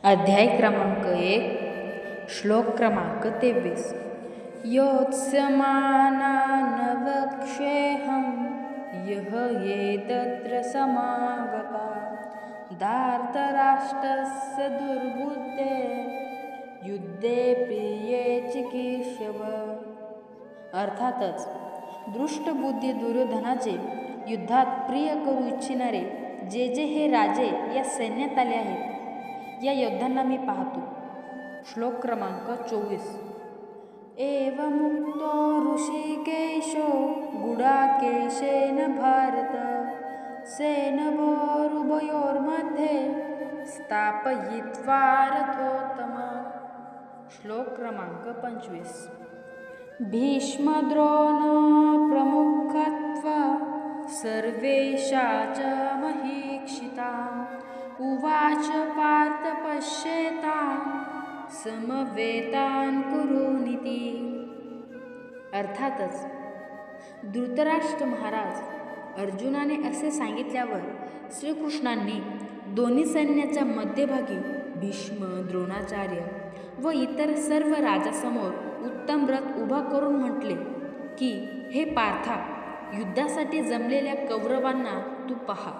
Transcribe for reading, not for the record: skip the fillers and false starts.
अध्याय क्रमांक 1 श्लोक क्रमांक 23 योत्स्यमानानवक्षेऽहं यः एतत्र समागता धार्तराष्ट्रस्य दुर्बुद्धे युद्धे प्रिये चिकीर्षव। अर्थातच दृष्टबुद्धी दुर्योधनाचे युद्धात प्रिय करू इच्छिणारे जे जे हे राजे या सैन्यात आले आहेत या योद्ध्यांना मी पाहतो। श्लोक क्रमांक 24 एवमुक्तो ऋषिकेशो गुडाकेशेन भारत सेनभोरुभयोर्मध्ये स्थापयित्वा रथोत्तमा। श्लोक क्रमांक 25 भीष्मद्रोण प्रमुखत्वा सर्वेषा च महीक्षिता उवाच पार्थ पश्येतान् समवेतान् कुरुनिती। अर्थातच धृतराष्ट्र महाराज अर्जुनाने असे सांगितल्यावर श्रीकृष्णांनी दोन्ही सैन्याच्या मध्यभागी भीष्म द्रोणाचार्य व इतर सर्व राजासमोर उत्तम रथ उभा करून म्हटले की हे पार्था, युद्धासाठी जमलेल्या कौरवांना तू पहा।